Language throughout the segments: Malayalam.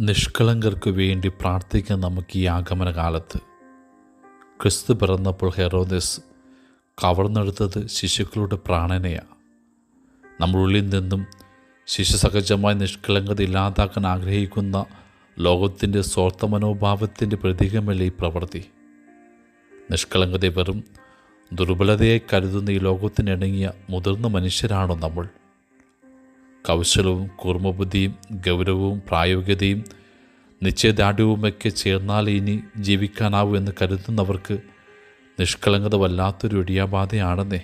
നിഷ്കളങ്കർക്ക് വേണ്ടി പ്രാർത്ഥിക്കാൻ നമുക്ക് ഈ ആഗമന കാലത്ത്. ക്രിസ്തു പിറന്നപ്പോൾ ഹെറോദസ് കവർന്നെടുത്തത് ശിശുക്കളുടെ പ്രാണനെയാണ്. നമ്മളുള്ളിൽ നിന്നും ശിശുസഹജമായ നിഷ്കളങ്കത ഇല്ലാതാക്കാൻ ആഗ്രഹിക്കുന്ന ലോകത്തിൻ്റെ സ്വാർത്ഥ മനോഭാവത്തിൻ്റെ പ്രതീകമല്ലേ ഈ പ്രവൃത്തി. നിഷ്കളങ്കത വെറും ദുർബലതയെ കരുതുന്ന ഈ ലോകത്തിനിണങ്ങിയ മുതിർന്ന മനുഷ്യരാണോ നമ്മൾ? കൗശലവും കൂർമ്മബുദ്ധിയും ഗൗരവവും പ്രായോഗികതയും നിശ്ചയദാർഢ്യവുമൊക്കെ ചേർന്നാൽ ഇനി ജീവിക്കാനാവൂ എന്ന് കരുതുന്നവർക്ക് നിഷ്കളങ്കത വല്ലാത്തൊരു ഇടിയാബാധയാണെന്നേ.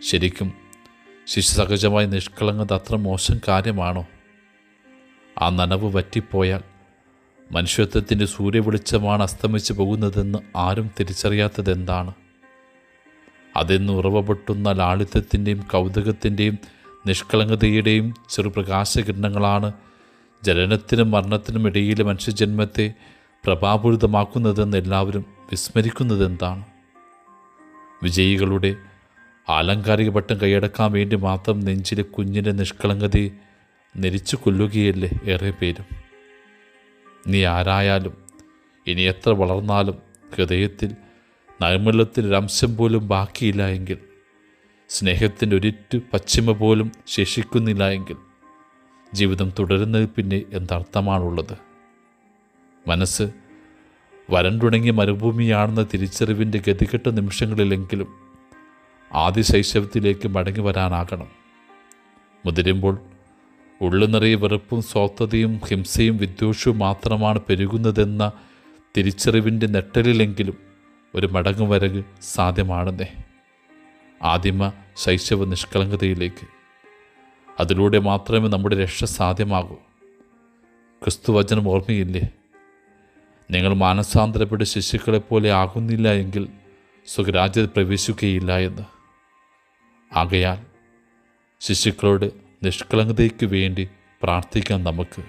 ശരിക്കും ശിശുസഹജമായ നിഷ്കളങ്കത അത്ര മോശം കാര്യമാണോ? ആ നനവ് വറ്റിപ്പോയാൽ മനുഷ്യത്വത്തിൻ്റെ സൂര്യവെളിച്ചമാണ് അസ്തമിച്ചു പോകുന്നതെന്ന് ആരും തിരിച്ചറിയാത്തതെന്താണ്? അതെന്ന് ഉറവപൊട്ടുന്ന ലാളിത്യത്തിൻ്റെയും കൗതുകത്തിൻ്റെയും നിഷ്കളങ്കതയുടെയും ചെറുപ്രകാശകിരണങ്ങളാണ് ജനനത്തിനും മരണത്തിനും ഇടയിലെ മനുഷ്യജന്മത്തെ പ്രഭാപൂരിതമാക്കുന്നതെന്ന് എല്ലാവരും വിസ്മരിക്കുന്നതെന്താണ്? വിജയികളുടെ ആലങ്കാരിക പട്ടം കൈയടക്കാൻ വേണ്ടി മാത്രം നെഞ്ചിലെ കുഞ്ഞിൻ്റെ നിഷ്കളങ്കതയെ നെരിച്ചു കൊല്ലുകയല്ലേ ഏറെ പേരും. നീ ആരായാലും ഇനി എത്ര വളർന്നാലും ഹൃദയത്തിൽ നൈർമല്യത്തിനൊരംശം പോലും ബാക്കിയില്ല എങ്കിൽ, സ്നേഹത്തിൻ്റെ ഒരിറ്റു പശ്ചിമ പോലും ശേഷിക്കുന്നില്ല എങ്കിൽ ജീവിതം തുടരുന്നതിൽ പിന്നെ എന്തർത്ഥമാണുള്ളത്? മനസ്സ് വരണ്ടുണങ്ങിയ മരുഭൂമിയാണെന്ന തിരിച്ചറിവിൻ്റെ ഗതികെട്ട നിമിഷങ്ങളിലെങ്കിലും ആദ്യ ശൈശവത്തിലേക്ക് മടങ്ങി വരാനാകണം. മുതിരുമ്പോൾ ഉള്ളു നിറയെ വെറുപ്പും സ്വാർത്ഥതയും ഹിംസയും വിദ്വേഷവും മാത്രമാണ് പെരുകുന്നതെന്ന തിരിച്ചറിവിൻ്റെ നെട്ടലിലെങ്കിലും ഒരു മടങ്ങുവരവ് സാധ്യമാണെന്നേ. ആദിമ ശൈശവ നിഷ്കളങ്കതയിലേക്ക്. അതിലൂടെ മാത്രമേ നമ്മുടെ രക്ഷ സാധ്യമാകൂ. ക്രിസ്തുവചനം ഓർമ്മയില്ലേ? നിങ്ങൾ മാനസാന്തരപ്പെട്ട ശിശുക്കളെപ്പോലെ ആകുന്നില്ല എങ്കിൽ സ്വരാജ്യത്തിൽ പ്രവേശിക്കുകയില്ല എന്ന്. ആകയാൽ ശിശുക്കളോട് നിഷ്കളങ്കതയ്ക്ക് വേണ്ടി പ്രാർത്ഥിക്കാം നമുക്ക്.